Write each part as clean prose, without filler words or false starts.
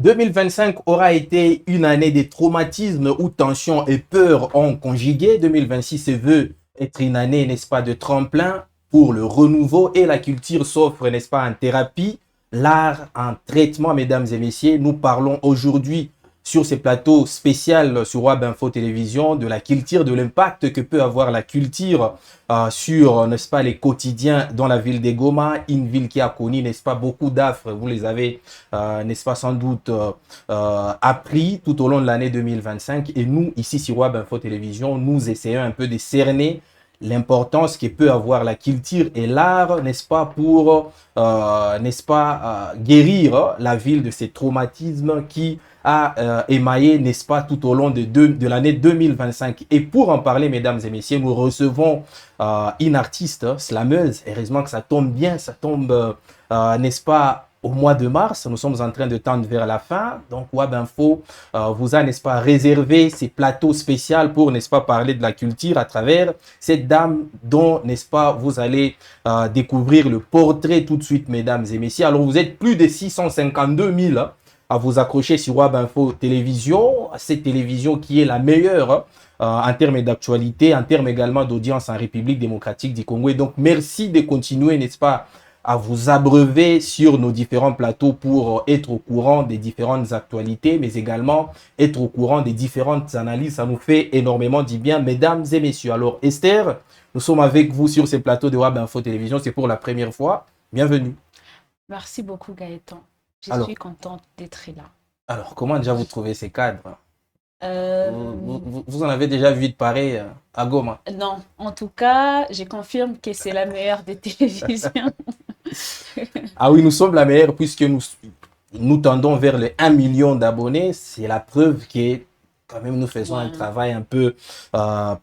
2025 aura été une année des traumatismes où tension et peur ont conjugué. 2026 se veut être une année, n'est-ce pas, de tremplin pour le renouveau et la culture s'offre, n'est-ce pas, en thérapie, l'art en traitement, mesdames et messieurs. Nous parlons aujourd'hui sur ces plateaux spéciaux sur Web Info Télévision de la culture, de l'impact que peut avoir la culture sur, n'est-ce pas, les quotidiens dans la ville de Goma, une ville qui a connu, n'est-ce pas, beaucoup d'affres. Vous les avez, n'est-ce pas, sans doute appris tout au long de l'année 2025. Et nous, ici sur Web Info Télévision, nous essayons un peu de cerner l'importance que peut avoir la culture et l'art, n'est-ce pas, pour, n'est-ce pas, guérir la ville de ces traumatismes qui a émaillé, n'est-ce pas, tout au long de l'année 2025. Et pour en parler, mesdames et messieurs, nous recevons une artiste slameuse. Heureusement que ça tombe bien, ça tombe, n'est-ce pas, au mois de mars. Nous sommes en train de tendre vers la fin. Donc, Web Info vous a, n'est-ce pas, réservé ces plateaux spéciaux pour, n'est-ce pas, parler de la culture à travers cette dame dont, n'est-ce pas, vous allez découvrir le portrait tout de suite, mesdames et messieurs. Alors, vous êtes plus de 652 000 à vous accrocher sur Web Info Télévision, cette télévision qui est la meilleure en termes d'actualité, en termes également d'audience en République démocratique du Congo. Et donc, merci de continuer, n'est-ce pas, à vous abreuver sur nos différents plateaux pour être au courant des différentes actualités, mais également être au courant des différentes analyses. Ça nous fait énormément du bien, mesdames et messieurs. Alors, Esther, nous sommes avec vous sur ces plateaux de Web Info Télévision. C'est pour la première fois. Bienvenue. Merci beaucoup, Gaëtan. Je suis contente d'être là. Alors, comment déjà vous trouvez ces cadres? Vous en avez déjà vu de pareil à Goma? Non, en tout cas, je confirme que c'est la meilleure des télévisions. Ah oui, nous sommes la meilleure puisque nous tendons vers les 1 million d'abonnés. C'est la preuve que quand même nous faisons un travail un peu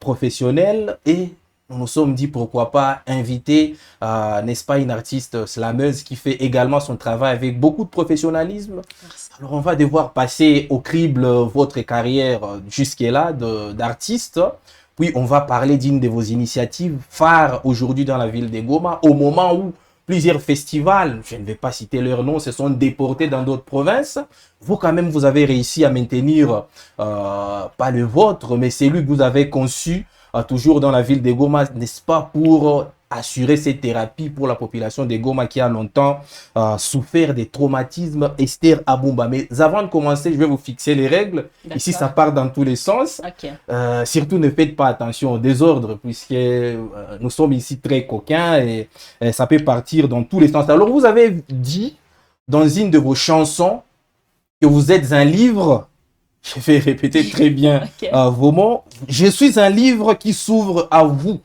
professionnel et nous nous sommes dit pourquoi pas inviter, n'est-ce pas, une artiste slameuse qui fait également son travail avec beaucoup de professionnalisme. Merci. Alors on va devoir passer au crible votre carrière jusque-là d'artiste. Puis on va parler d'une de vos initiatives phares aujourd'hui dans la ville de Goma, au moment où plusieurs festivals, je ne vais pas citer leur nom, se sont déportés dans d'autres provinces. Vous, quand même, vous avez réussi à maintenir, pas le vôtre, mais celui que vous avez conçu, toujours dans la ville de Goma, n'est-ce pas, pour assurer cette thérapie pour la population de Goma qui a longtemps souffert des traumatismes. Esther Abumba. Mais avant de commencer, je vais vous fixer les règles. Ici, ça part dans tous les sens. Okay. Surtout, ne faites pas attention au désordre puisque nous sommes ici très coquins et ça peut partir dans tous les sens. Alors, vous avez dit dans une de vos chansons que vous êtes un livre. Je vais répéter très bien vos mots. Je suis un livre qui s'ouvre à vous.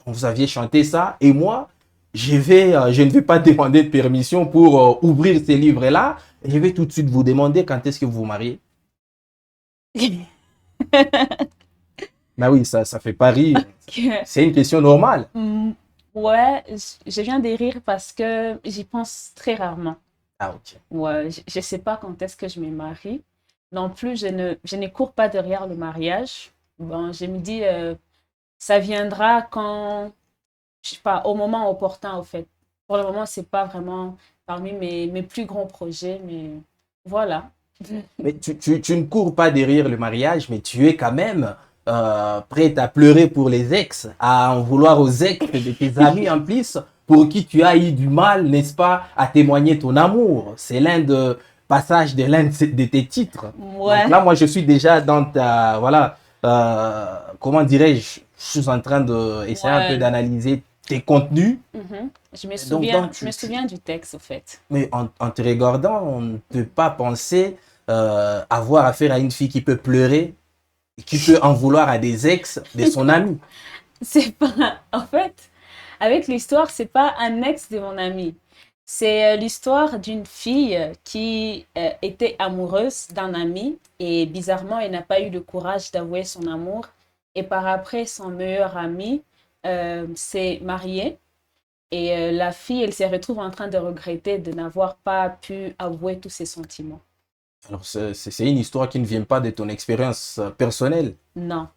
Vous aviez chanté ça et moi, je ne vais pas demander de permission pour ouvrir ces livres-là. Je vais tout de suite vous demander quand est-ce que vous vous mariez. Ben oui, ça fait pas rire. Okay. C'est une question normale. Ouais, je viens de rire parce que j'y pense très rarement. Ah, ok. Ouais, je ne sais pas quand est-ce que je me marie. Non plus, je ne cours pas derrière le mariage. Bon, je me dis, ça viendra quand, je sais pas, au moment opportun, au fait. Pour le moment, c'est pas vraiment parmi mes plus grands projets, mais voilà. Mais tu ne cours pas derrière le mariage, mais tu es quand même prête à pleurer pour les ex, à en vouloir aux ex de tes amis en plus, pour qui tu as eu du mal, n'est-ce pas, à témoigner ton amour. C'est l'un de passage de l'un de tes titres. Ouais. Donc là, moi, je suis déjà dans ta, voilà, comment dirais-je, je suis en train d'essayer un peu d'analyser tes contenus. Je me souviens du texte, au fait. Mais en te regardant, on ne peut pas penser avoir affaire à une fille qui peut pleurer, et qui peut en vouloir à des ex de son ami. C'est pas, en fait, avec l'histoire, c'est pas un ex de mon ami. C'est l'histoire d'une fille qui était amoureuse d'un ami et bizarrement, elle n'a pas eu le courage d'avouer son amour. Et par après, son meilleur ami s'est marié et la fille, elle se retrouve en train de regretter de n'avoir pas pu avouer tous ses sentiments. Alors, c'est une histoire qui ne vient pas de ton expérience personnelle? Non.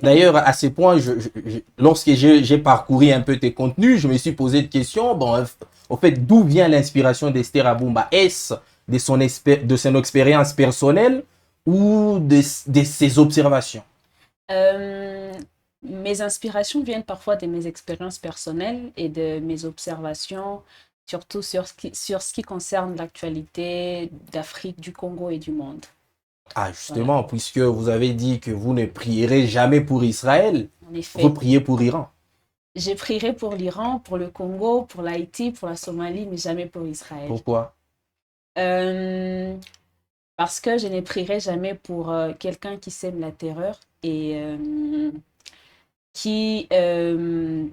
D'ailleurs, à ce point, lorsque j'ai parcouru un peu tes contenus, je me suis posé des questions. Bon, au fait, d'où vient l'inspiration d'Esther Abumba? Est-ce de son expérience personnelle ou de ses observations? Euh, Mes inspirations viennent parfois de mes expériences personnelles et de mes observations, surtout sur ce qui concerne l'actualité d'Afrique, du Congo et du monde. Ah, Voilà, justement, puisque vous avez dit que vous ne prierez jamais pour Israël, en vous effet. priez pour Iran. Je prierai pour l'Iran, pour le Congo, pour l'Haïti, pour la Somalie, mais jamais pour Israël. Pourquoi? Euh, Parce que je ne prierai jamais pour quelqu'un qui sème la terreur et qui, euh,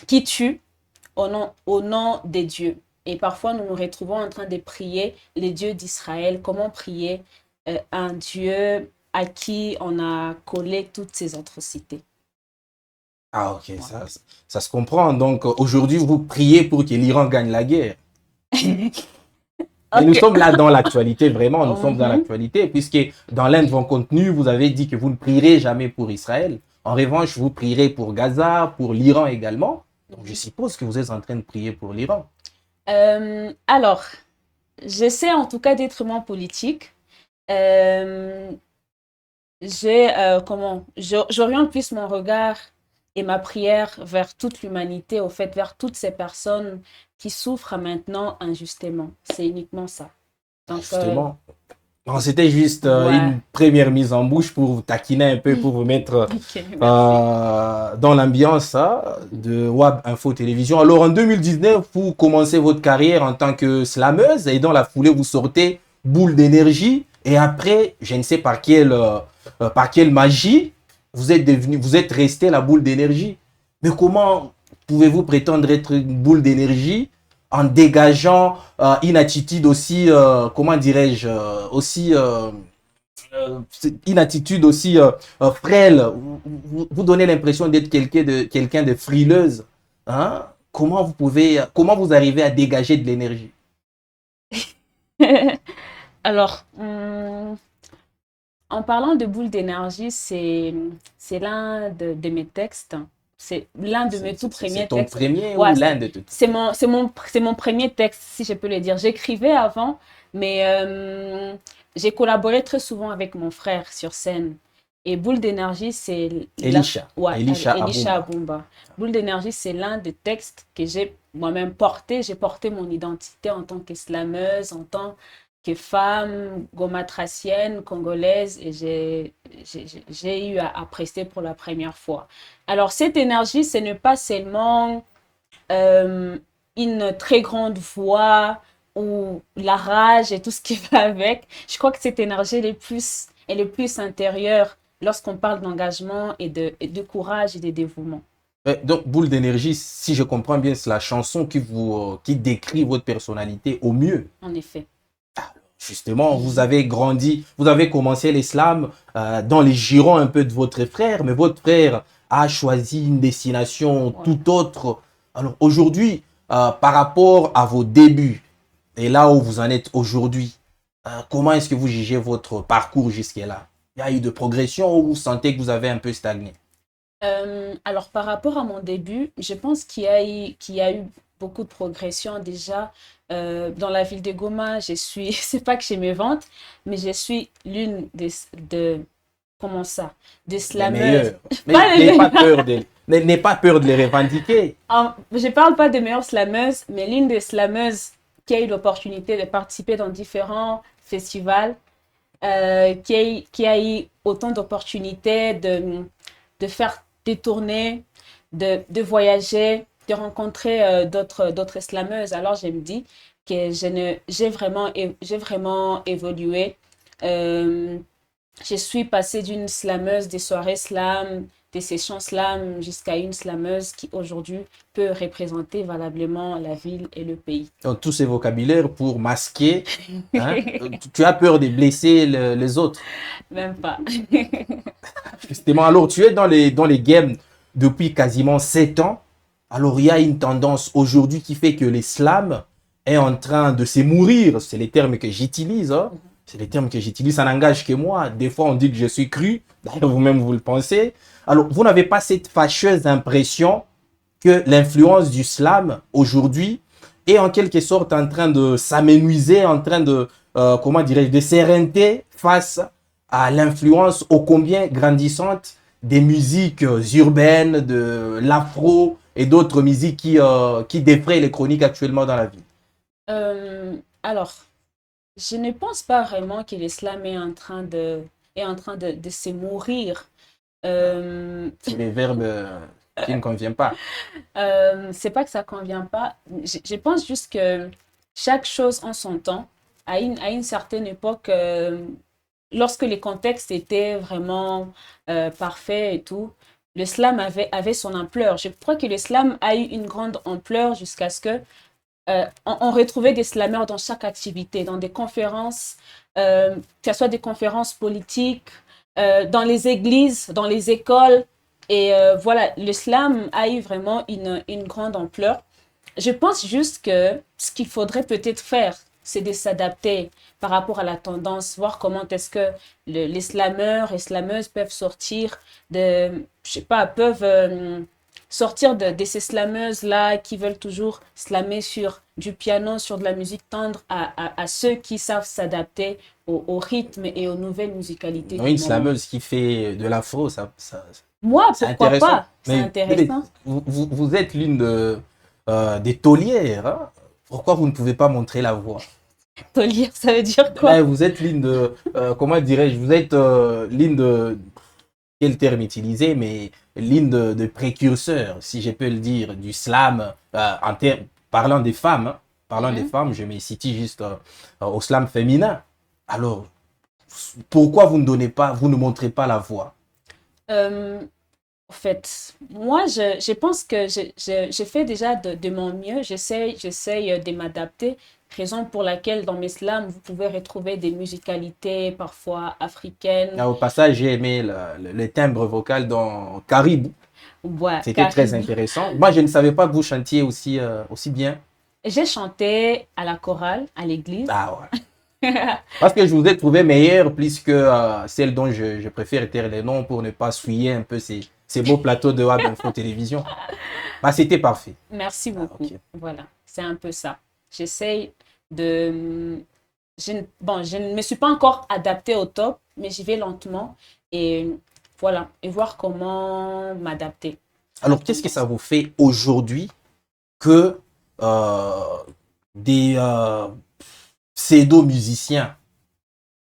qui tue au nom des dieux. Et parfois, nous nous retrouvons en train de prier les dieux d'Israël. Comment prier un Dieu à qui on a collé toutes ces atrocités? Ah, ok, Voilà. ça se comprend. Donc, aujourd'hui, vous priez pour que l'Iran gagne la guerre. Mais nous Ok. sommes là dans l'actualité, vraiment, nous sommes dans Mhm, l'actualité, puisque dans l'un de vos contenus, vous avez dit que vous ne prierez jamais pour Israël. En revanche, vous prierez pour Gaza, pour l'Iran également. Donc, je mhm. suppose que vous êtes en train de prier pour l'Iran. Alors, j'essaie en tout cas d'être moins politique. Euh, j'oriente plus mon regard et ma prière vers toute l'humanité, au fait, vers toutes ces personnes qui souffrent maintenant injustement. C'est uniquement ça. Ah, Donc, justement, non, c'était juste ouais. une première mise en bouche pour vous taquiner un peu, pour vous mettre Ok, merci. dans l'ambiance hein, de WAB Info Télévision. Alors en 2019, vous commencez votre carrière en tant que slameuse et dans la foulée, vous sortez Boule d'énergie. Et après, je ne sais par quelle magie, vous êtes resté la boule d'énergie. Mais comment pouvez-vous prétendre être une boule d'énergie en dégageant une attitude aussi, comment dirais-je, une attitude aussi frêle. Vous donnez l'impression d'être quelqu'un de frileuse. Hein? Comment vous arrivez à dégager de l'énergie? Alors, en parlant de boule d'énergie, c'est l'un de mes textes. C'est l'un de mes tout C'est premiers ton textes. premier Ouais, ou l'un de tes c'est mon premier texte, si je peux le dire. J'écrivais avant, mais j'ai collaboré très souvent avec mon frère sur scène. Et Boule d'énergie, c'est ouais, Elisha Elisha Abumba. Abumba. Boule d'énergie, c'est l'un des textes que j'ai moi-même porté. J'ai porté mon identité en tant que slameuse, en tant que femme gomatracienne, congolaise, et j'ai eu à prester pour la première fois. Alors, cette énergie, ce n'est pas seulement euh, une très grande voix ou la rage et tout ce qui va avec. Je crois que cette énergie elle est plus intérieure lorsqu'on parle d'engagement et de courage et de dévouement. Donc, Boule d'énergie, si je comprends bien, c'est la chanson qui décrit votre personnalité au mieux. En effet. Justement, vous avez grandi, vous avez commencé l'islam dans les girons un peu de votre frère, mais votre frère a choisi une destination Ouais. tout autre. Alors aujourd'hui, par rapport à vos débuts et là où vous en êtes aujourd'hui, comment est-ce que vous jugez votre parcours jusqu'à-là? Il y a eu de progression ou vous sentez que vous avez un peu stagné? Alors, par rapport à mon début, je pense qu'il y a eu beaucoup de progression déjà. Dans la ville de Goma, c'est pas que je me vante, mais je suis l'une comment ça, des Les slameuses. meilleurs. Mais Pas les meilleures, n'ayez pas peur de les revendiquer. je parle pas des meilleures slameuses, mais l'une des slameuses qui a eu l'opportunité de participer dans différents festivals, qui a eu autant d'opportunités de faire des tournées, de voyager, de rencontrer d'autres slameuses. Alors, je me dis que j'ai vraiment évolué. Euh, je suis passée d'une slameuse des soirées slam, des sessions slam, jusqu'à une slameuse qui aujourd'hui peut représenter valablement la ville et le pays. Donc, tous ces vocabulaires pour masquer. Hein? Tu as peur de blesser les autres. Même pas. Justement, alors tu es dans les games depuis quasiment 7 ans. Alors il y a une tendance aujourd'hui qui fait que l'islam est en train de se mourir. C'est les termes que j'utilise. Hein. C'est les termes que j'utilise, ça n'engage que moi. Des fois on dit que je suis cru. D'ailleurs vous-même vous le pensez. Alors vous n'avez pas cette fâcheuse impression que l'influence du slam aujourd'hui est en quelque sorte en train de s'amenuiser, en train de, comment dirais-je, de s'éreinter face à l'influence ô combien grandissante des musiques urbaines, de l'afro et d'autres musiques qui défrayent les chroniques actuellement dans la ville. Alors, je ne pense pas vraiment que l'islam est en train de se mourir. C'est des verbes qui ne conviennent pas. C'est pas que ça convient pas. Je pense juste que chaque chose en son temps, à une certaine époque, lorsque les contextes étaient vraiment parfaits et tout, l'islam avait son ampleur. Je crois que l'islam a eu une grande ampleur jusqu'à ce que on retrouvait des slameurs dans chaque activité, dans des conférences, que ce soit des conférences politiques, dans les églises, dans les écoles. Et voilà, l'islam a eu vraiment une grande ampleur. Je pense juste que ce qu'il faudrait peut-être faire, c'est de s'adapter par rapport à la tendance, voir comment est-ce que les slameurs et slameuses peuvent sortir je sais pas, peuvent sortir de ces slameuses-là qui veulent toujours slammer sur du piano, sur de la musique tendre, à ceux qui savent s'adapter au rythme et aux nouvelles musicalités Non, du une moment. slameuse qui fait de l'afro, Moi, c'est pourquoi intéressant. pas? C'est Mais intéressant. vous êtes l'une des taulières, hein. Pourquoi vous ne pouvez pas montrer la voix? Tolière, ça veut dire Ben, quoi? vous êtes l'une de, comment dirais-je, vous êtes l'une de, quel terme utiliser, mais l'une de précurseurs, si je peux le dire, du slam, parlant des femmes, hein. Parlant des Mhm. femmes, je me situe juste au slam féminin. Alors, pourquoi vous ne montrez pas la voix? Euh, En fait, moi, je pense que je fais déjà de mon mieux. J'essaye de m'adapter. Raison pour laquelle dans mes slams, vous pouvez retrouver des musicalités parfois africaines. Ah, au passage, j'ai aimé le timbre vocal dans Caribou. Ouais, C'était très Caribou. intéressant. Moi, je ne savais pas que vous chantiez aussi bien. J'ai chanté à la chorale, à l'église. Ah ouais. Parce que je vous ai trouvé meilleur plus que celle dont je préfère taire les noms pour ne pas souiller un peu ces beaux plateaux de Web Info Télévision. Bah, c'était parfait. Merci Ah, beaucoup. ok. Voilà, c'est un peu ça. J'essaye de... Bon, je ne me suis pas encore adaptée au top, mais j'y vais lentement et voilà, et voir comment m'adapter à la Alors, qu'est-ce que ça tendance. vous fait aujourd'hui que euh, des pseudo-musiciens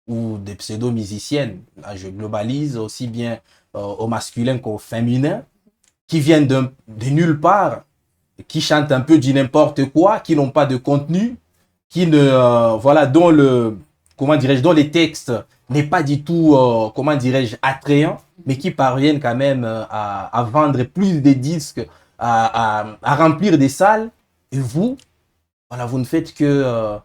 ou des pseudo-musiciennes, là je globalise aussi bien au masculin qu'au féminin, qui viennent de nulle part, qui chantent un peu du n'importe quoi, qui n'ont pas de contenu, qui ne, voilà, comment dirais-je, dont les textes n'est pas du tout, comment dirais-je, attrayant, mais qui parviennent quand même à vendre plus de disques, à remplir des salles. Et vous, voilà, vous ne faites que euh,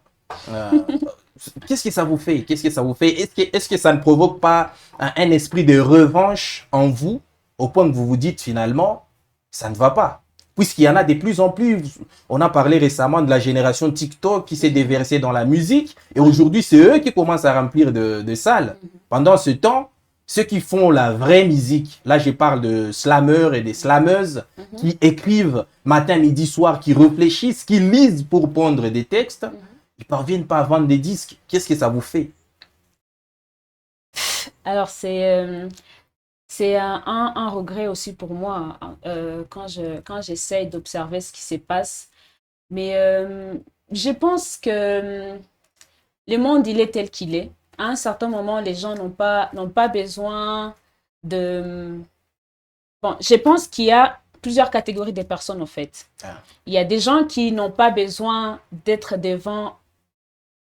qu'est-ce que ça vous fait? Qu'est-ce que ça vous fait? Est-ce que ça ne provoque pas un esprit de revanche en vous, au point que vous vous dites finalement, ça ne va pas? Puisqu'il y en a de plus en plus. On a parlé récemment de la génération TikTok qui s'est déversée dans la musique. Et aujourd'hui, c'est eux qui commencent à remplir de salles. Pendant ce temps, ceux qui font la vraie musique, là je parle de slameurs et des slameuses, Mhm, qui écrivent matin, midi, soir, qui réfléchissent, qui lisent pour pondre des textes, mhm. ils parviennent pas à vendre des disques. Qu'est-ce que ça vous fait? Alors, c'est un regret aussi pour moi hein, quand j'essaye d'observer ce qui se passe. Mais je pense que le monde, il est tel qu'il est. À un certain moment, les gens n'ont pas besoin de... Bon, je pense qu'il y a plusieurs catégories de personnes, en fait. Ah. Il y a des gens qui n'ont pas besoin d'être devant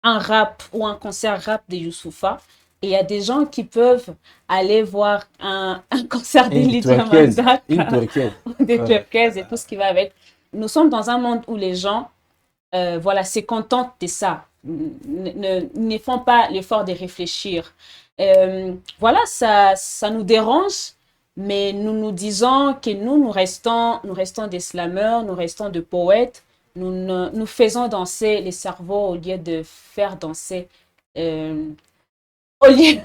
un rap ou un concert rap de Youssoupha. Et il y a des gens qui peuvent aller voir un concert de Une Lydia turquoise. Une Manzaka, turquoise. des Ouais. Turquaises et tout ce qui va avec. Nous sommes dans un monde où les gens voilà, se contentent de ça, ne font pas l'effort de réfléchir. Voilà, ça nous dérange, mais nous nous disons que nous restons des slameurs, nous restons des poètes, nous faisons danser les cerveaux au lieu de faire danser, euh, au lieu,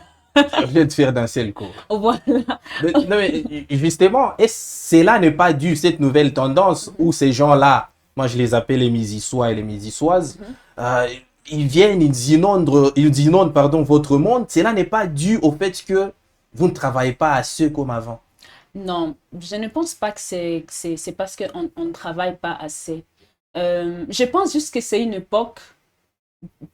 Au lieu de faire danser le corps. voilà. Non, mais justement, cela n'est pas dû, cette nouvelle tendance où ces gens-là moi je les appelle les Mésissois et les Mésissoises, Mhm. euh, ils viennent, ils inondent pardon, votre monde. Cela n'est pas dû au fait que vous ne travaillez pas assez comme avant. Non, je ne pense pas que c'est parce qu'on on ne travaille pas assez. Je pense juste que c'est une époque,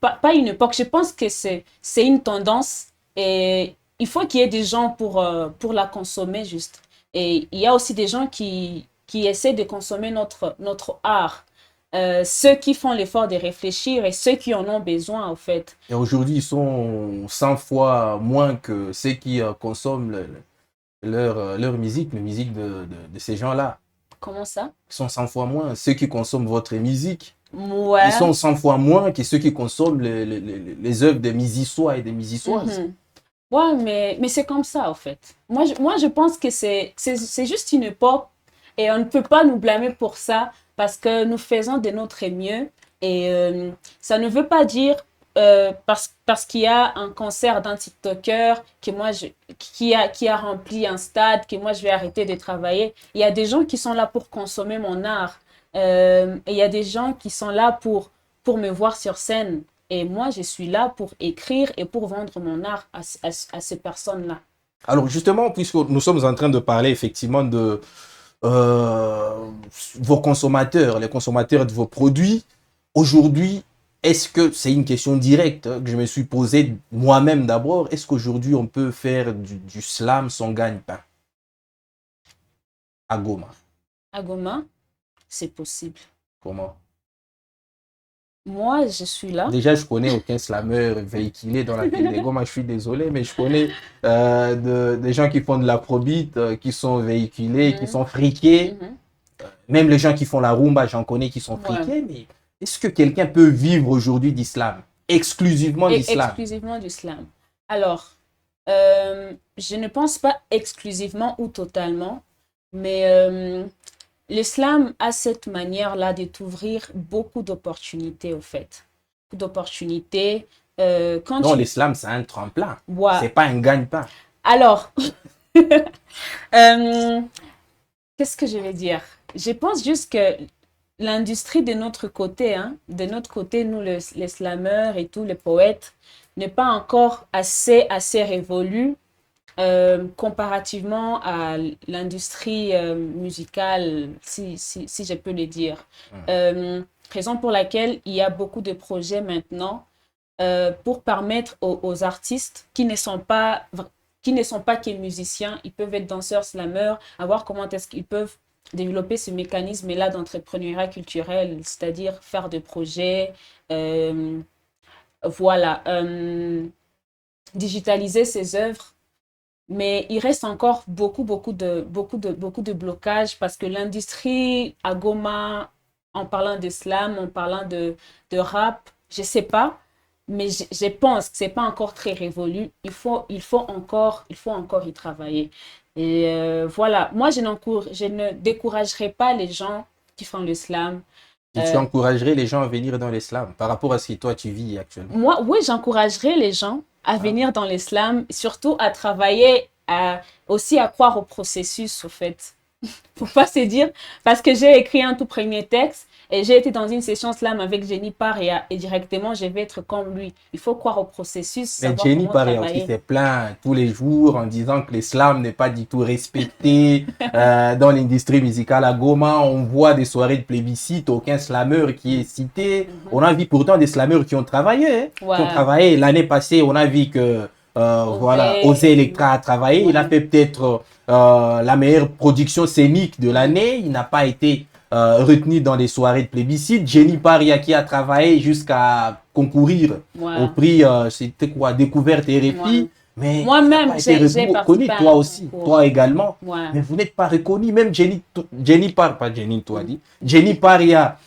pas une époque, je pense que c'est une tendance et il faut qu'il y ait des gens pour la consommer juste. Et il y a aussi des gens qui essaient de consommer notre art. Ceux qui font l'effort de réfléchir et ceux qui en ont besoin, au fait. Et aujourd'hui, ils sont 100 fois moins que ceux qui consomment leur musique, la musique de ces gens-là. Comment ça? Ils sont 100 fois moins. Ceux qui consomment votre musique, ils Ouais. sont 100 fois moins que ceux qui consomment les œuvres des Mésissois et des Mésissoises. Mhm. Ouais, mais c'est comme ça, en fait. Moi, je pense que c'est juste une époque et on ne peut pas nous blâmer pour ça parce que nous faisons de notre mieux. Et ça ne veut pas dire parce qu'il y a un concert d'un TikToker qui a rempli un stade que moi, je vais arrêter de travailler. Il y a des gens qui sont là pour consommer mon art. Et il y a des gens qui sont là pour me voir sur scène. Et moi, je suis là pour écrire et pour vendre mon art à ces personnes-là. Alors justement, puisque nous sommes en train de parler effectivement de euh, vos consommateurs, les consommateurs de vos produits, aujourd'hui, est-ce que c'est une question directe que je me suis posée moi-même d'abord, est-ce qu'aujourd'hui on peut faire du slam sans gagne-pain à Goma? À Goma, c'est possible. Comment? Moi, je suis là. Déjà, je connais aucun slammer véhiculé dans la ville de Goma, je suis désolé, mais je connais des gens qui font de l'afrobeat, qui sont véhiculés, qui Mhm, sont friqués. mhm. Même les gens qui font la rumba, j'en connais qui sont Ouais. friqués, mais est-ce que quelqu'un peut vivre aujourd'hui d'islam? Exclusivement Et d'islam? exclusivement du slam. Alors, je ne pense pas exclusivement ou totalement, mais l'islam a cette manière-là de t'ouvrir beaucoup d'opportunités, au fait. Beaucoup d'opportunités. Quand Non, tu l'islam, c'est un tremplin. C'est vois. pas un gagne-pain. Alors, euh, qu'est-ce que je vais dire? Je pense juste que l'industrie de notre côté, hein, de notre côté, nous, les slameurs et tous les poètes, n'est pas encore assez révolue comparativement à l'industrie musicale, si je peux le dire. Raison pour laquelle il y a beaucoup de projets maintenant pour permettre aux artistes qui ne sont pas que musiciens, ils peuvent être danseurs, slameurs, à voir comment est-ce qu'ils peuvent développer ce mécanisme-là d'entrepreneuriat culturel, c'est-à-dire faire des projets, euh, voilà, digitaliser ses œuvres. Mais il reste encore beaucoup de blocages parce que l'industrie à Goma, en parlant de slam, en parlant de rap, je sais pas, mais je pense que c'est pas encore très révolu. Il faut encore y travailler. Et voilà, moi je ne découragerai pas les gens qui font le slam. Et tu Euh, encouragerais les gens à venir dans l'islam par rapport à ce que toi tu vis actuellement. Moi, oui, j'encouragerais les gens à Hein? venir dans l'islam, surtout à travailler, aussi à croire au processus, au fait. Faut pas se dire, parce que j'ai écrit un tout premier texte et j'ai été dans une session slam avec Jenny Paria et directement je vais être comme lui. Il faut croire au processus, Mais savoir Jenny comment Paria aussi travailler. s'est plaint tous les jours en disant que l'islam n'est pas du tout respecté dans l'industrie musicale à Goma. On voit des soirées de plébiscite, aucun slameur qui est cité. Mhm. On a vu pourtant des slameurs qui ont travaillé, hein, qui ont Ouais, travaillé. L'année passée, on a vu que voilà, Ové, Osé Electra a travaillé. Il a ouais. fait peut-être la meilleure production scénique de Mhm. l'année. Il n'a pas été retenu dans les soirées de plébiscite. Jenny Paria qui a travaillé jusqu'à concourir au Ouais, prix, c'était quoi, Découverte ouais. RFI, mais il n'a Moi-même, pas été j'ai reconnu, participé à toi un aussi, concours. toi également, Ouais. mais vous n'êtes pas reconnu, même pas Jenny, toi Mhm. dit, Jenny Paria,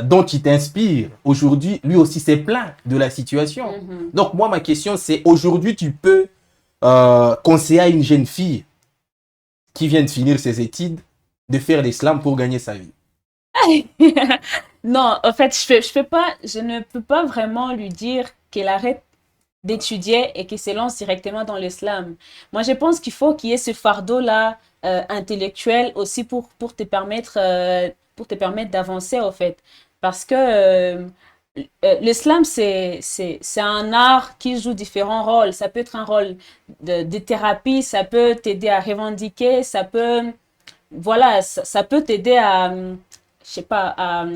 dont tu t'inspires, aujourd'hui, lui aussi s'est plaint de la situation. Mhm. Donc moi, ma question, c'est aujourd'hui, tu peux conseiller à une jeune fille qui vient de finir ses études de faire l'islam pour gagner sa vie. Non, en fait, je ne peux pas vraiment lui dire qu'elle arrête d'étudier et qu'elle se lance directement dans l'islam. Moi, je pense qu'il faut qu'il y ait ce fardeau-là intellectuel aussi pour te permettre pour te permettre d'avancer, en fait. Parce que l'islam, c'est un art qui joue différents rôles. Ça peut être un rôle de thérapie, ça peut t'aider à revendiquer, ça peut, voilà, ça peut t'aider à, je sais pas, à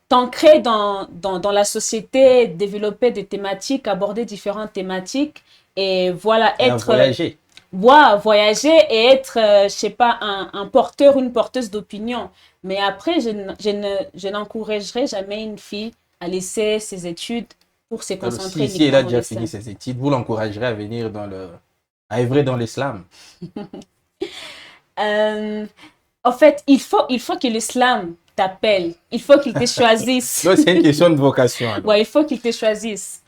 t'ancrer dans la société, développer des thématiques, aborder différentes thématiques et voilà, Et à être, voyager. voyager et être, je sais pas, un porteur, une porteuse d'opinion. Mais après, je n'encouragerai jamais une fille à laisser ses études pour se Alors, concentrer si elle uniquement a dans déjà l'islam. fini ses études, vous l'encouragerez à venir à œuvrer dans l'islam. Euh, En fait, il faut que l'islam t'appelle. Il faut qu'il te choisisse. Donc, c'est une question de vocation, alors. Ouais, il faut qu'il te choisisse.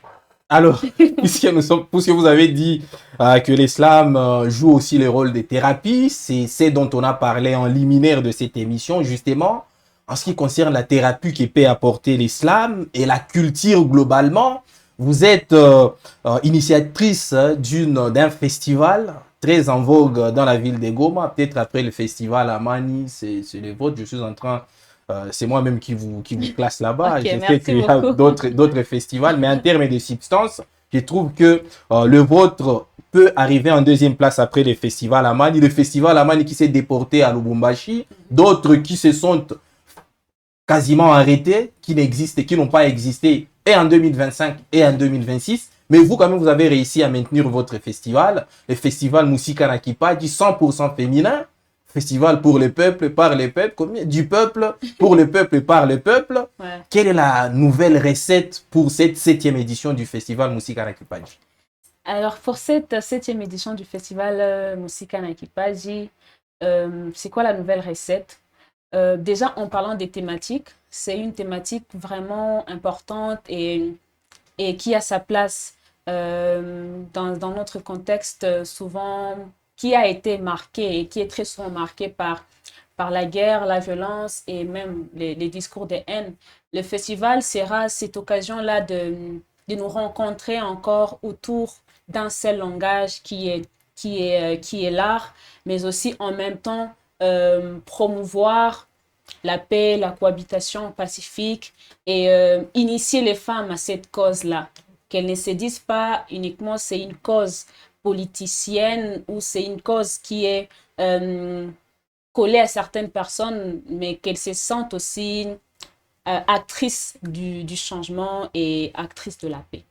Alors, puisque vous avez dit que l'islam joue aussi le rôle des thérapies, c'est ce dont on a parlé en liminaire de cette émission, justement, en ce qui concerne la thérapie que peut apporter l'islam et la culture globalement. Vous êtes initiatrice d'un festival très en vogue dans la ville de Goma, peut-être après le festival Amani, c'est le vôtre. Je suis en train c'est moi-même qui vous classe là-bas. Ok, Je sais merci qu'il y a beaucoup. d'autres festivals, mais en termes de substance, je trouve que le vôtre peut arriver en deuxième place après le festival Amani. Le festival Amani qui s'est déporté à Lubumbashi, d'autres qui se sont quasiment arrêtés, qui n'existent, qui n'ont pas existé et en 2025 et en 2026. Mais vous, quand même, vous avez réussi à maintenir votre festival, le festival Musika Nakipaji, 100% féminin. Festival pour le peuple, par le peuple, du peuple, pour le peuple, par le peuple. Ouais. Quelle est la nouvelle recette pour cette 7e édition du festival Musika Nakipaji? Alors, pour cette 7e édition du festival Musika Nakipaji, c'est quoi la nouvelle recette? Déjà, en parlant des thématiques, c'est une thématique vraiment importante et qui a sa place dans notre contexte souvent, qui a été marqué et qui est très souvent marqué par la guerre, la violence et même les discours de haine. Le festival sera cette occasion-là de nous rencontrer encore autour d'un seul langage qui est l'art, mais aussi en même temps promouvoir la paix, la cohabitation pacifique et initier les femmes à cette cause-là. Qu'elles ne se disent pas uniquement c'est une cause politicienne ou c'est une cause qui est collée à certaines personnes, mais qu'elles se sentent aussi actrices du changement et actrices de la paix.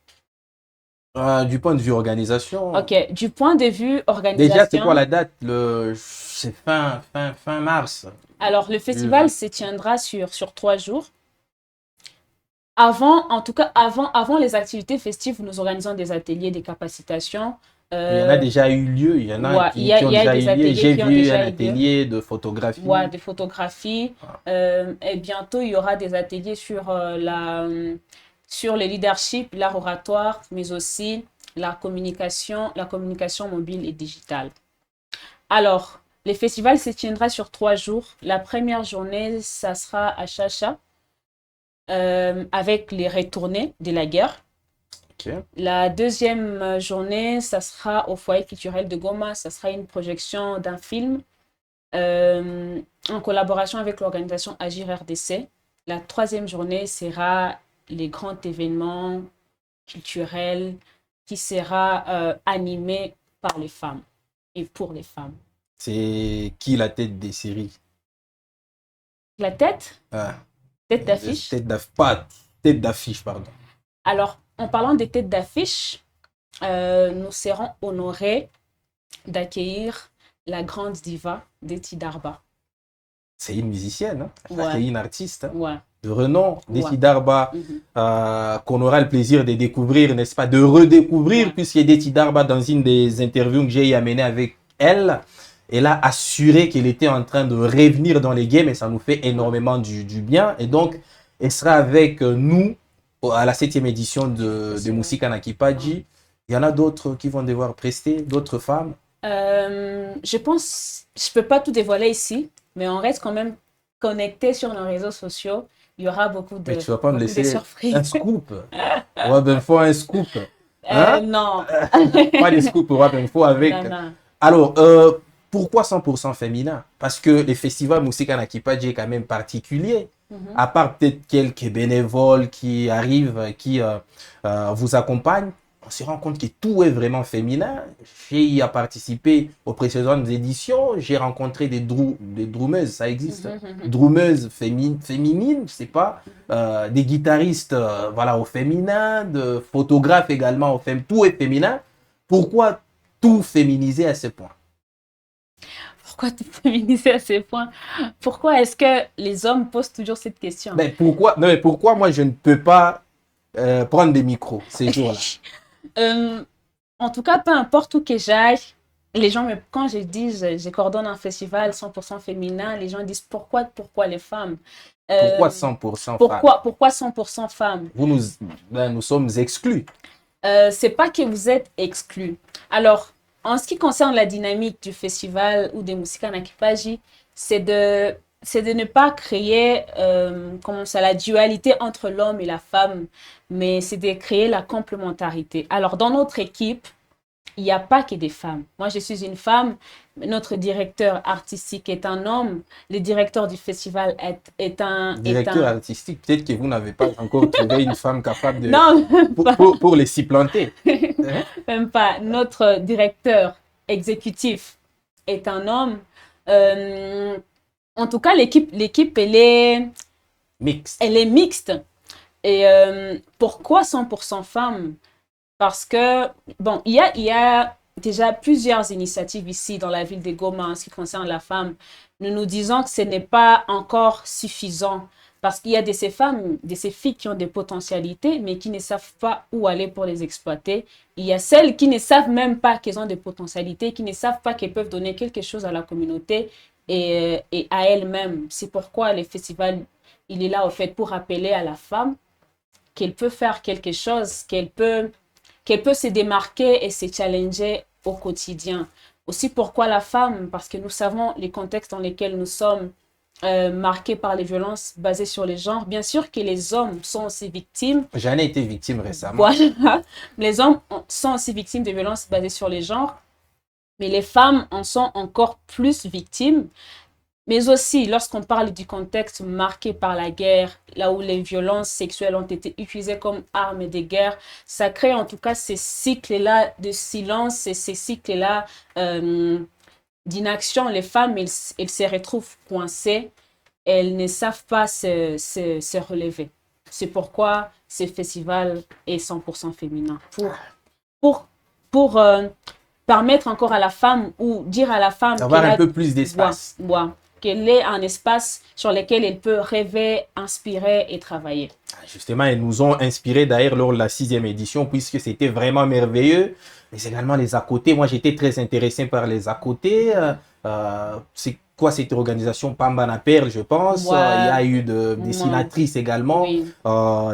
Du point de vue organisation, Ok, du point de vue déjà, c'est quoi organisation, la date? C'est fin mars. alors le festival se tiendra sur 3 jours. En tout cas, avant les activités festives, nous organisons des ateliers, des capacitations. Il y en a déjà eu lieu, il y en a Ouais, qui ont il y a déjà des eu lieu. J'ai ateliers qui ont vu un déjà eu lieu. atelier de photographie. Ouais, des photographies. Et bientôt, il y aura des ateliers sur le leadership, l'art oratoire, mais aussi la communication mobile et digitale. Alors, le festival se tiendra sur 3 jours. La première journée, ça sera à Chacha, avec les retournés de la guerre. Ok. La deuxième journée, ça sera au foyer culturel de Goma. Ça sera une projection d'un film en collaboration avec l'organisation Agir RDC. La troisième journée sera les grands événements culturels qui sera animé par les femmes et pour les femmes. C'est qui la tête des séries? La tête, Ah, tête d'affiche. pas tête d'affiche, pardon. Alors, en parlant des têtes d'affiche, nous serons honorés d'accueillir la grande diva Deti Darba. C'est une musicienne, hein? Ouais. C'est une artiste, hein? Ouais. De renom, Ouais. Deti Darba, Mhm. qu'on aura le plaisir de découvrir, n'est-ce pas, de redécouvrir, Ouais. puisque Deti Darba, dans une des interviews que j'ai amenées avec elle, elle a assuré qu'elle était en train de revenir dans les games et ça nous fait énormément du bien. Et donc, elle sera avec nous à la 7e édition de Musika Nakipaji. Il y en a d'autres qui vont devoir prester, d'autres femmes. Je pense, je ne peux pas tout dévoiler ici, mais on reste quand même connecté sur nos réseaux sociaux. Il y aura beaucoup Mais tu vas pas me beaucoup de laisser surprises. un scoop. Ouais, ben, faut un scoop. Hein? Non. Pas de scoop, ouais, ben, faut avec. Non, non. Alors, pourquoi 100% féminin? Parce que les festivals Musika na Kipaji est quand même particulier. À part peut-être quelques bénévoles qui arrivent, qui vous accompagnent, on se rend compte que tout est vraiment féminin. J'ai y a participé aux précédentes éditions. J'ai rencontré des drummeuses, ça existe. Drummeuses féminines, je sais pas. Des guitaristes voilà, au féminin, de photographes également au féminin. Tout est féminin. Pourquoi tout féminiser à ce point? Pourquoi te féminiser à ce point? Pourquoi est-ce que les hommes posent toujours cette question? Mais pourquoi, non, mais pourquoi moi je ne peux pas prendre des micros ces jours-là? En tout cas, peu importe où que j'aille, les gens, quand je dis je coordonne un festival 100% féminin, les gens disent pourquoi les femmes? Pourquoi 100% femmes? Pourquoi 100% femmes? Nous sommes exclus. C'est pas que vous êtes exclus. Alors, en ce qui concerne la dynamique du festival ou des Musika na Kipaji, c'est de ne pas créer comment ça, la dualité entre l'homme et la femme, mais c'est de créer la complémentarité. Alors, dans notre équipe, il n'y a pas que des femmes. Moi, je suis une femme. Notre directeur artistique est un homme. Le directeur du festival est un... Directeur artistique, peut-être que vous n'avez pas encore trouvé une femme capable de... Non, pour les s'y planter. même pas. Notre directeur exécutif est un homme. En tout cas, l'équipe, elle est mixte. Et pourquoi 100% femmes? Parce que, bon, il y a déjà plusieurs initiatives ici dans la ville de Goma en ce qui concerne la femme. Nous nous disons que ce n'est pas encore suffisant parce qu'il y a de ces femmes, de ces filles qui ont des potentialités, mais qui ne savent pas où aller pour les exploiter. Il y a celles qui ne savent même pas qu'elles ont des potentialités, qui ne savent pas qu'elles peuvent donner quelque chose à la communauté et à elles-mêmes. C'est pourquoi le festival, il est là, au fait, pour rappeler à la femme qu'elle peut faire quelque chose, qu'elle peut se démarquer et se challenger au quotidien. Aussi, pourquoi la femme? Parce que nous savons les contextes dans lesquels nous sommes marqués par les violences basées sur les genres. Bien sûr que les hommes sont aussi victimes. J'en ai été victime récemment. Voilà. Les hommes sont aussi victimes de violences basées sur les genres, mais les femmes en sont encore plus victimes. Mais aussi, lorsqu'on parle du contexte marqué par la guerre, là où les violences sexuelles ont été utilisées comme armes de guerre, ça crée en tout cas ces cycles-là de silence et ces cycles-là d'inaction. Les femmes, elles se retrouvent coincées, elles ne savent pas se relever. C'est pourquoi ce festival est 100% féminin. Pour permettre encore à la femme ou dire à la femme d'avoir un peu plus d'espace. Qu'elle ait un espace sur lequel elle peut rêver, inspirer et travailler. Justement, elles nous ont inspiré d'ailleurs lors de la 6e édition, puisque c'était vraiment merveilleux. Mais également les à côté. Moi, j'étais très intéressé par les à côté. C'est quoi cette organisation? Pamba na Perle, je pense. Ouais. Il y a eu des dessinatrices également. Oui.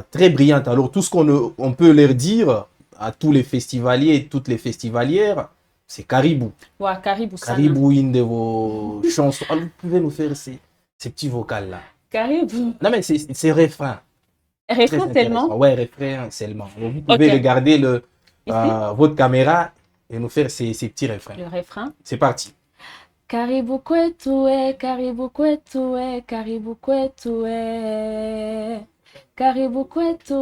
Très brillantes. Alors, tout ce qu'on peut leur dire à tous les festivaliers et toutes les festivalières, c'est Caribou. Ouais, Caribou. Caribou, une de vos chansons. Alors, vous pouvez nous faire ces petits vocals-là. Caribou. Non, mais c'est refrain. Refrain seulement? Ouais, refrain seulement. Alors, vous pouvez regarder votre caméra et nous faire ces petits refrains. Le refrain. C'est parti. Caribou kwetu Caribou kwetu Caribou kwetu Caribou kwetu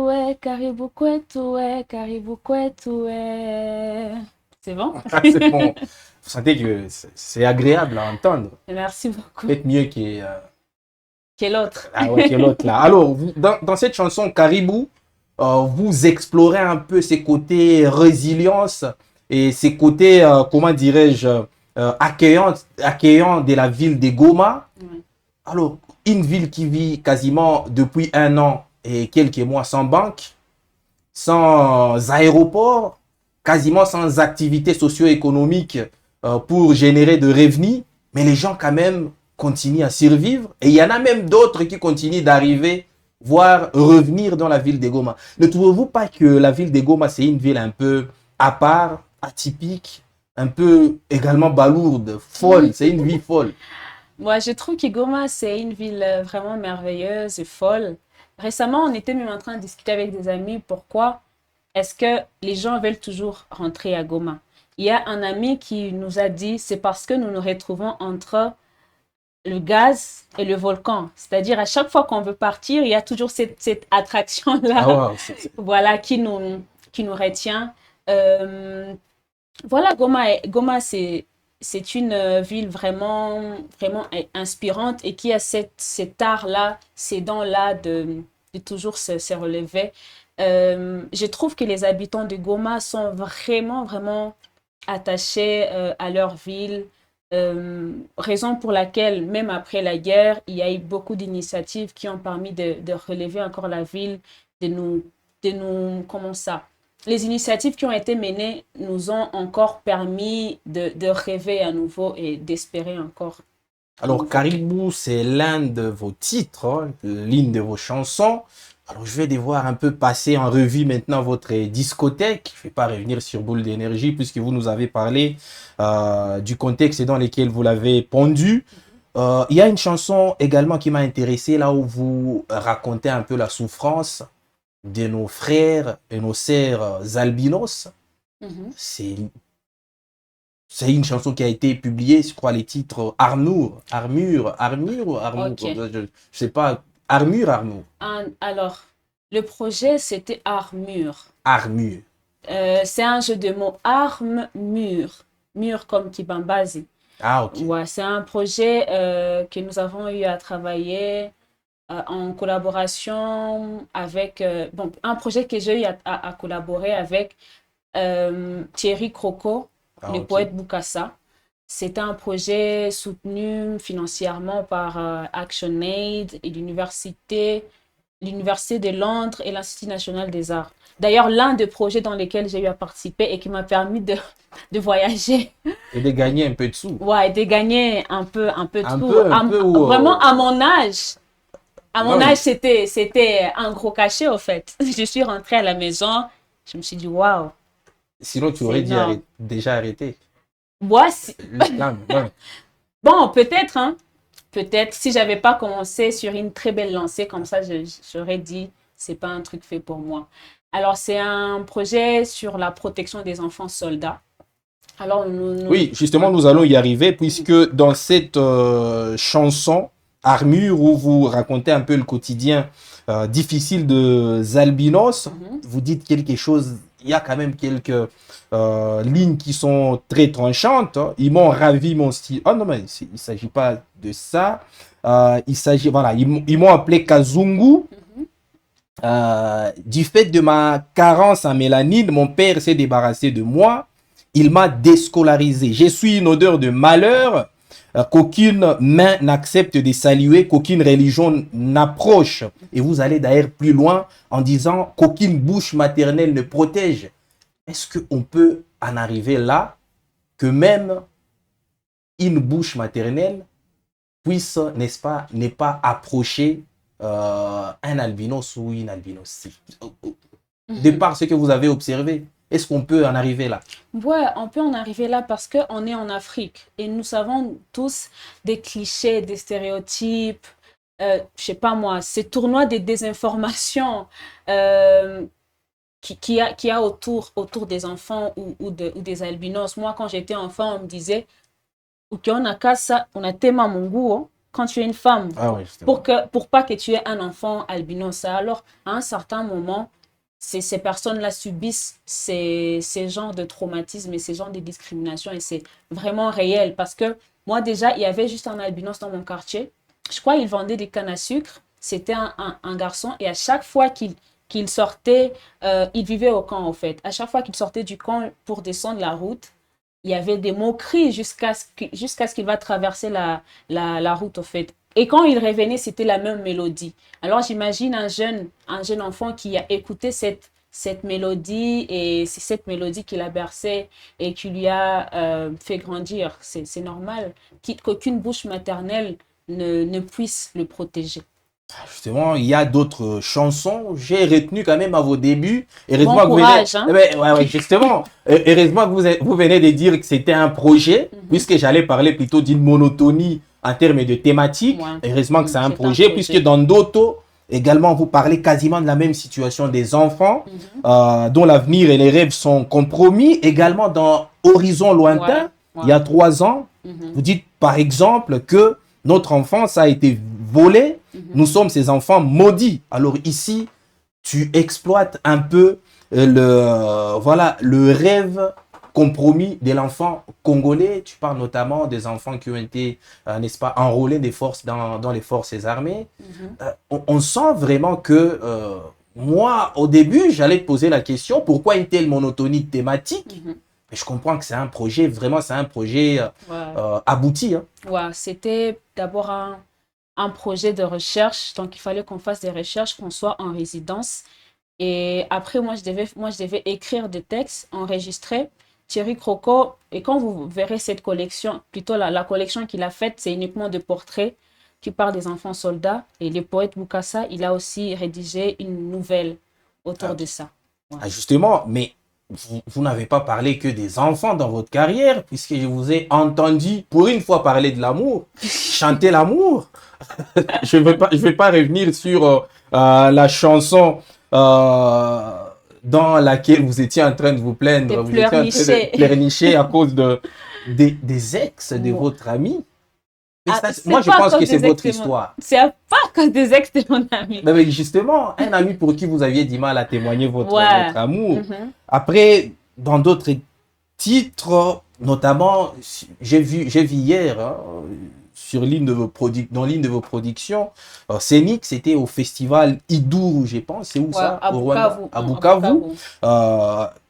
Caribou kwetu Caribou kwetu. C'est bon? C'est bon. Vous sentez que c'est agréable à entendre. Merci beaucoup. Peut-être mieux que l'autre. Ah ouais, que l'autre là. Alors, dans cette chanson Caribou, vous explorez un peu ces côtés résilience et ces côtés, comment dirais-je, accueillants de la ville de Goma. Oui. Alors, une ville qui vit quasiment depuis 1 an et quelques mois sans banque, sans aéroport, quasiment sans activité socio-économique pour générer de revenus, mais les gens quand même continuent à survivre. Et il y en a même d'autres qui continuent d'arriver, voire revenir dans la ville de Goma. Ne trouvez-vous pas que la ville de Goma, c'est une ville un peu à part, atypique, un peu également balourde, folle, c'est une vie folle? Moi, je trouve que Goma, c'est une ville vraiment merveilleuse et folle. Récemment, on était même en train de discuter avec des amis pourquoi est-ce que les gens veulent toujours rentrer à Goma. il y a un ami qui nous a dit, c'est parce que nous nous retrouvons entre le gaz et le volcan. C'est-à-dire, à chaque fois qu'on veut partir, il y a toujours cette Ah attraction-là, wow, voilà, qui nous retient. Euh, voilà, Goma, c'est une ville vraiment inspirante et qui a cet art-là, ces dents-là de toujours se relever. Je trouve que les habitants de Goma sont vraiment attachés à leur ville. Raison pour laquelle, même après la guerre, il y a eu beaucoup d'initiatives qui ont permis de relever encore la ville, de nous, comment ça? Les initiatives qui ont été menées nous ont encore permis de rêver à nouveau et d'espérer encore à alors, nouveau. Caribou, c'est l'un de vos titres, hein, l'une de vos chansons. Alors, je vais devoir un peu passer en revue maintenant votre discothèque. Je ne vais pas revenir sur Boule d'énergie puisque vous nous avez parlé du contexte dans lequel vous l'avez pondu. Il y a une chanson également qui m'a intéressé là où vous racontez un peu la souffrance de nos frères et nos sœurs albinos. Mhm. C'est C'est une chanson qui a été publiée, je crois, les titres Armure ou Armour, Ok. je sais pas, Armure, Alors, le projet, c'était Armure. Armure. C'est un jeu de mots arme, mur. Mur comme Kibambazi. Ah, ok. Ouais, c'est un projet que nous avons eu à travailler en collaboration avec, bon, un projet que j'ai eu à collaborer avec Thierry Croco, Ah, le ok. poète Bukassa. C'est un projet soutenu financièrement par ActionAid et l'Université de Londres et l'Institut national des arts. D'ailleurs, l'un des projets dans lesquels j'ai eu à participer et qui m'a permis de voyager, Et de gagner un peu de sous. ouais, et de gagner un peu de Un tout. peu, un peu ou... Vraiment, à mon âge, non, mais c'était un gros cachet, au fait. Je suis rentrée à la maison, je me suis dit, waouh, sinon tu c'est aurais dit énorme. déjà arrêté. Moi, Non, non. bon, peut-être, hein. Peut-être, si j'avais pas commencé sur une très belle lancée comme ça, j'aurais dit, c'est pas un truc fait pour moi. Alors, c'est un projet sur la protection des enfants soldats. Alors, Oui, justement, ouais. nous allons y arriver puisque dans cette chanson, Armure, où vous racontez un peu le quotidien difficile de Zalbinos, Mhm, vous dites quelque chose, il y a quand même quelques lignes qui sont très tranchantes, hein. Ils m'ont ravi mon style. Oh non, mais il ne s'agit pas de ça. Il s'agit, voilà, ils m'ont appelé Kazungu. mhm. Du fait de ma carence en mélanine, mon père s'est débarrassé de moi. Il m'a déscolarisé. Je suis une odeur de malheur qu'aucune main n'accepte de saluer, qu'aucune religion n'approche. Et vous allez d'ailleurs plus loin en disant qu'aucune bouche maternelle ne protège. Est-ce qu'on peut en arriver là que même une bouche maternelle puisse, n'est-ce pas, n'est pas approcher un albinos ou une albinos de Mhm. par ce que vous avez observé? Est-ce qu'on peut en arriver là? Ouais, on peut en arriver là parce qu'on est en Afrique et nous savons tous des clichés, des stéréotypes, je sais pas moi, ces tournois de désinformation euh, qui a autour des enfants ou des albinos. Moi, quand j'étais enfant, on me disait, ukiona kasa, unatema munguo quand tu es une femme, Ah oui, justement. pour pas que tu aies un enfant albinos. Alors, à un certain moment, ces personnes-là subissent ces genres de traumatismes et ces genres de discrimination et c'est vraiment réel parce que moi déjà, il y avait juste un albinos dans mon quartier. Je crois qu'il vendait des cannes à sucre. C'était un garçon et à chaque fois qu'il sortait, il vivait au camp en fait. À chaque fois qu'il sortait du camp pour descendre la route, il y avait des moqueries jusqu'à ce qu'il va traverser la route, au fait. Et quand il revenait, c'était la même mélodie. Alors j'imagine un jeune enfant qui a écouté cette mélodie et c'est cette mélodie qui l'a bercé et qui lui a fait grandir. C'est normal qu'aucune bouche maternelle ne puisse le protéger. Justement, il y a d'autres chansons. J'ai retenu quand même à vos débuts. Bon Heureusement que vous venez. courage, hein? Eh ben, ouais, ouais, justement. Heureusement que vous venez de dire que c'était un projet, Mhm. puisque j'allais parler plutôt d'une monotonie en termes de thématique. Ouais. Heureusement que c'est un C'est un projet, puisque projet. dans d'autres, également, vous parlez quasiment de la même situation des enfants, Mhm. dont l'avenir et les rêves sont compromis. Également, dans horizon lointain, il y a 3 ans, vous dites par exemple que notre enfance a été volée, nous sommes ces enfants maudits. Alors ici, tu exploites un peu le rêve compromis de l'enfant congolais. Tu parles notamment des enfants qui ont été, n'est-ce pas, enrôlés dans les forces armées. On sent vraiment que, moi, au début, j'allais te poser la question, pourquoi une telle monotonie thématique? Mais je comprends que c'est un projet, vraiment, c'est un projet abouti. Hein. Ouais, c'était d'abord un projet de recherche, donc il fallait qu'on fasse des recherches, qu'on soit en résidence. Et après, moi, je devais écrire des textes, enregistrer. Thierry Croco, et quand vous verrez cette collection, plutôt la collection qu'il a faite, c'est uniquement de portraits qui parlent des enfants soldats. Et le poète Bukassa, il a aussi rédigé une nouvelle autour de ça. Ouais. Ah, justement, mais vous n'avez pas parlé que des enfants dans votre carrière, puisque je vous ai entendu, pour une fois, parler de l'amour, chanter l'amour. Je vais pas revenir sur la chanson dans laquelle vous étiez en train de vous plaindre, vous étiez en train de pleurnicher à cause des ex de votre ami. Moi, je pense que c'est votre histoire. C'est pas à cause des ex de mon ami. Mais justement, un ami pour qui vous aviez du mal à témoigner votre amour. Après, dans d'autres titres, notamment, j'ai vu hier, hein, dans l'une de vos productions, scéniques, c'était au festival Idourou, je pense. C'est où ça? À Bukavu. À Bukavu.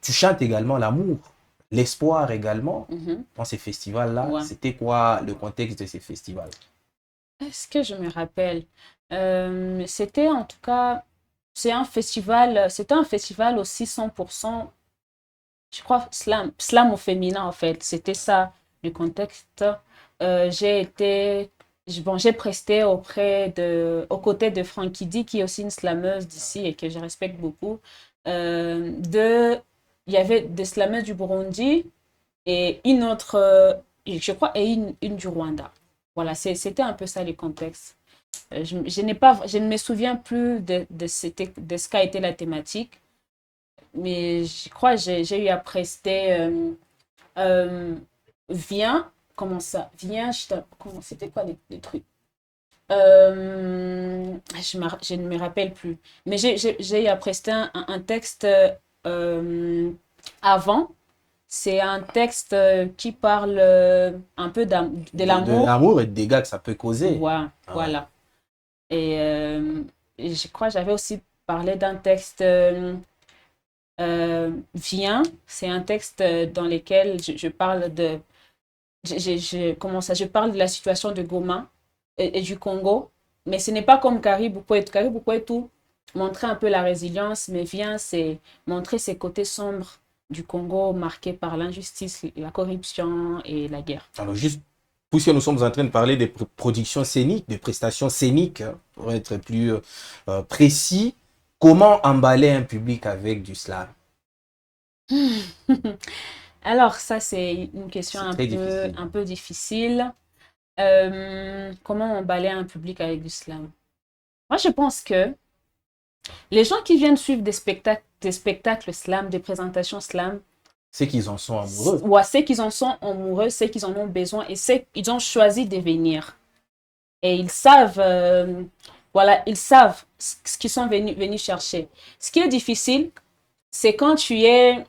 Tu chantes également l'amour, l'espoir également dans ces festivals-là. C'était quoi le contexte de ces festivals? Est-ce que je me rappelle? C'était en tout cas, c'était un festival aussi 100%, je crois, slam au féminin en fait. C'était ça le contexte. J'ai presté aux côtés de Frankie D, qui est aussi une slameuse d'ici et que je respecte beaucoup. Il y avait des slameuses du Burundi et une autre, je crois, et une du Rwanda. Voilà, c'était un peu ça le contexte. Je ne me souviens plus de ce qu'a été la thématique, mais je crois que j'ai eu à prester Viens. Comment ça? Viens, c'était quoi les trucs? Je ne me rappelle plus. Mais j'ai prester un texte avant. C'est un texte qui parle un peu de l'amour. De l'amour et des dégâts que ça peut causer. Ouais, voilà. Et je crois que j'avais aussi parlé d'un texte Viens. C'est un texte dans lequel je parle de... Je parle de la situation de Goma et du Congo, mais ce n'est pas comme Caribou Poète. Caribou Poète, tout montrer un peu la résilience, mais Viens, c'est montrer ces côtés sombres du Congo marqués par l'injustice, la corruption et la guerre. Alors juste, puisque nous sommes en train de parler des productions scéniques, des prestations scéniques, pour être plus précis, comment emballer un public avec du slam? Alors, ça, c'est une question un peu difficile. Comment emballer un public avec du slam? Moi, je pense que les gens qui viennent suivre des spectacles slam, des présentations slam, c'est qu'ils en sont amoureux. Ouais, c'est qu'ils en sont amoureux, c'est qu'ils en ont besoin et c'est qu'ils ont choisi de venir. Et ils savent, ils savent ce qu'ils sont venus chercher. Ce qui est difficile, c'est quand tu es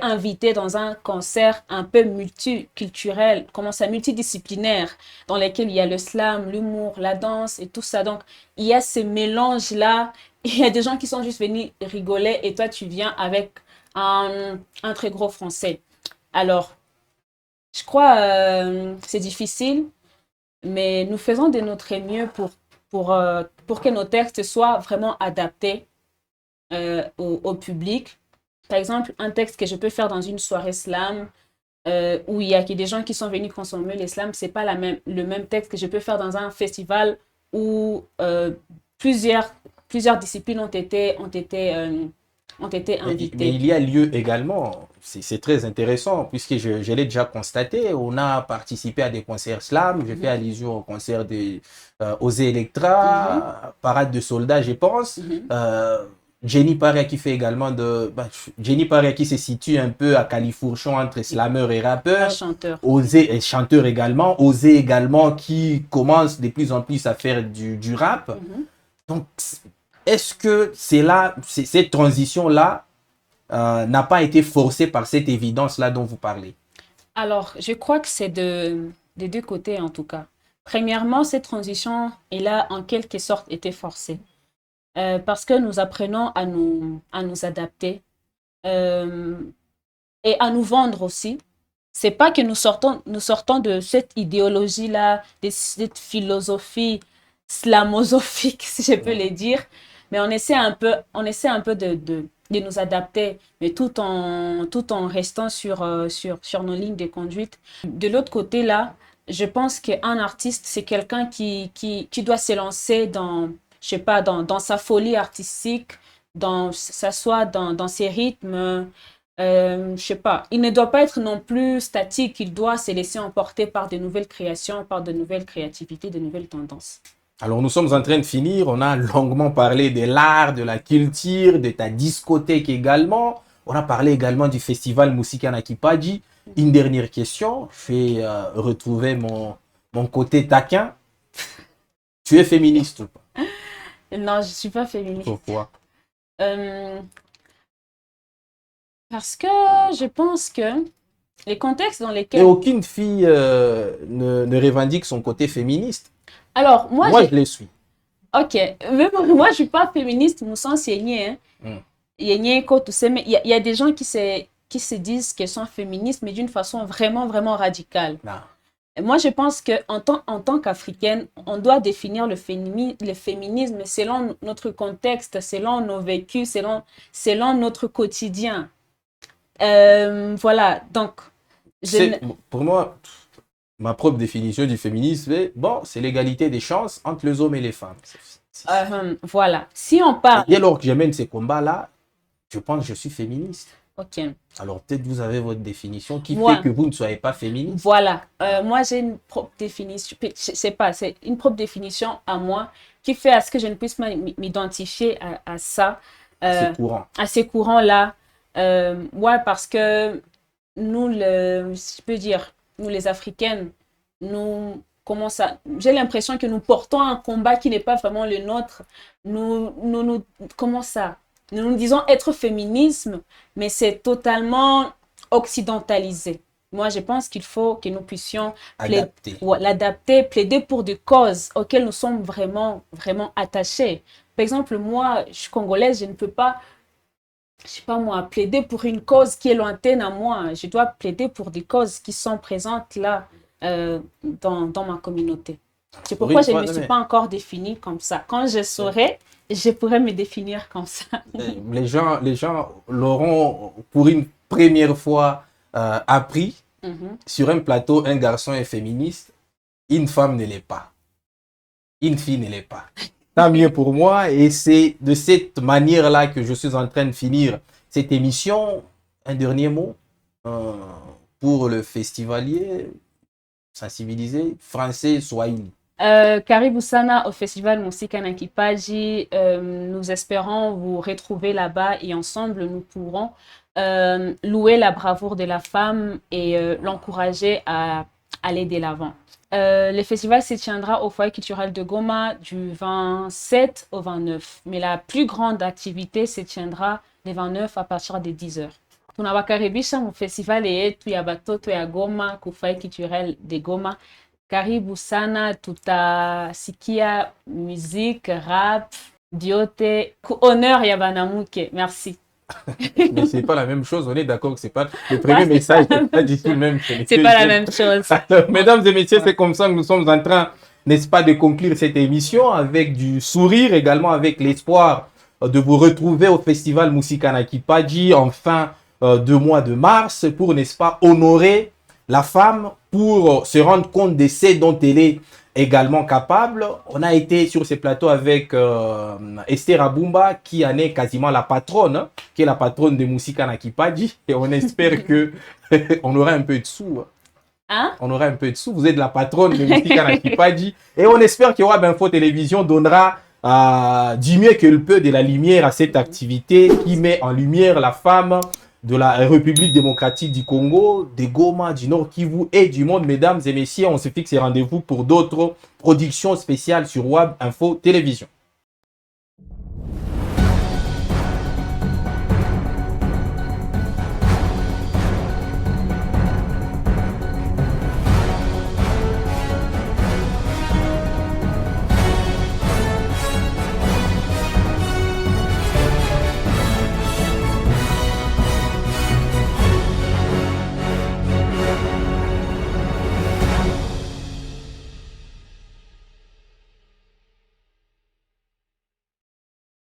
invité dans un concert un peu multiculturel, multidisciplinaire, dans lequel il y a le slam, l'humour, la danse et tout ça. Donc, il y a ce mélange-là. Il y a des gens qui sont juste venus rigoler et toi, tu viens avec un très gros français. Alors, je crois c'est difficile, mais nous faisons de notre mieux pour que nos textes soient vraiment adaptés au public. Par exemple, un texte que je peux faire dans une soirée slam où il y a des gens qui sont venus consommer les slams, ce n'est pas le même texte que je peux faire dans un festival où plusieurs disciplines ont été invitées. Mais il y a lieu également, c'est très intéressant, puisque je l'ai déjà constaté, on a participé à des concerts slam, j'ai fait allusion au concert de Osée Electra, Parade de soldats, je pense. Jenny Paria qui fait également Jenny Paria qui se situe un peu à califourchon entre slammer et Un rappeur. chanteur. Osé, et chanteur également. Osé également qui commence de plus en plus à faire du rap. Mhm. Donc, est-ce que cette transition-là n'a pas été forcée par cette évidence-là dont vous parlez? Alors, je crois que c'est des deux côtés en tout cas. Premièrement, cette transition, elle a en quelque sorte été forcée. Parce que nous apprenons à nous adapter euh, et à nous vendre aussi. C'est pas que nous sortons de cette idéologie-là, de cette philosophie slamosophique, si je peux le dire, mais on essaie un peu de nous adapter, mais tout en restant sur nos lignes de conduite. De l'autre côté, là, je pense qu'un artiste, c'est quelqu'un qui doit se lancer dans, je sais pas, dans sa folie artistique, s'asseoir dans ses rythmes. Je sais pas, il ne doit pas être non plus statique, il doit se laisser emporter par de nouvelles créations, par de nouvelles créativités, de nouvelles tendances. Alors, nous sommes en train de finir. On a longuement parlé de l'art, de la culture, de ta discothèque également. On a parlé également du festival Musika Nakipaji. Une dernière question. Je vais retrouver mon côté taquin. Tu es féministe ou pas? Non, je suis pas féministe. Pourquoi? Euh, Parce que je pense que les contextes dans Et lesquels... aucune fille ne revendique son côté féministe. Alors, moi, Moi, je le suis. Ok, même moi, je suis pas féministe, mon sens yenye, hein. Mm. Yenye, ko, tout ça, mais il y a des gens qui se disent qu'elles sont féministes, mais d'une façon vraiment, vraiment radicale. Non. Et moi, je pense en tant qu'Africaine, on doit définir le féminisme selon notre contexte, selon nos vécus, selon notre quotidien. Voilà, donc, Pour moi, ma propre définition du féminisme est, bon, c'est l'égalité des chances entre les hommes et les femmes. voilà, si on parle... Dès lors que je mène ces combats-là, je pense que je suis féministe. Ok. Alors peut-être vous avez votre définition qui Moi, fait que vous ne soyez pas féministe. voilà, moi j'ai une propre définition, je sais pas, c'est une propre définition à moi qui fait à ce que je ne puisse pas m'identifier à ça, C'est courant. à ces courants-là. Ouais, parce que si je peux dire, nous les Africaines, j'ai l'impression que nous portons un combat qui n'est pas vraiment le nôtre. Comment ça? Nous disons être féminisme, mais c'est totalement occidentalisé. Moi, je pense qu'il faut que nous puissions l'adapter, plaider pour des causes auxquelles nous sommes vraiment, vraiment attachés. Par exemple, moi, je suis congolaise, je ne peux pas, je sais pas moi, plaider pour une cause qui est lointaine à moi. Je dois plaider pour des causes qui sont présentes là, dans ma communauté. C'est pourquoi je ne me suis pas encore définie comme ça. Quand je saurai, je pourrais me définir comme ça. Les gens l'auront pour une première fois appris. Sur un plateau, un garçon est féministe, une femme ne l'est pas. Une fille ne l'est pas. Tant mieux pour moi. Et c'est de cette manière-là que je suis en train de finir cette émission. Un dernier mot pour le festivalier sensibilisé français Swahili. Karibu sana au festival Musika Nakipaji. Nous espérons vous retrouver là-bas et ensemble nous pourrons louer la bravoure de la femme et l'encourager à aller de l'avant. Le festival se tiendra au foyer culturel de Goma du 27 au 29, mais la plus grande activité se tiendra le 29 à partir de 10h. Tunawakaribisha mu festival yetu ya batoto ya Goma ku foyer culturel de Goma. Karibu sana, tutasikia musique, rap, diote, honneur ya banamuke. Merci. Mais c'est pas la même chose, on est d'accord que c'est pas le premier message, c'est pas du tout le même. C'est pas la même chose. Alors, mesdames et messieurs, c'est comme ça que nous sommes en train, n'est-ce pas, de conclure cette émission avec du sourire, également avec l'espoir de vous retrouver au festival Musika Nakipaji en fin de mois de mars pour, n'est-ce pas, honorer la femme, pour se rendre compte de ce dont elle est également capable. On a été sur ce plateau avec Esther Abumba, qui en est quasiment la patronne, hein, qui est la patronne de Musika Nakipaji. Et on espère que on aura un peu de sous. Hein? On aura un peu de sous. Vous êtes la patronne de Musika Nakipaji. Et on espère qu'il y aura Info Télévision donnera du mieux qu'elle peut de la lumière à cette activité qui met en lumière la femme de la République démocratique du Congo, de Goma, du Nord Kivu et du monde. Mesdames et messieurs, on se fixe rendez-vous pour d'autres productions spéciales sur Web Info Télévision.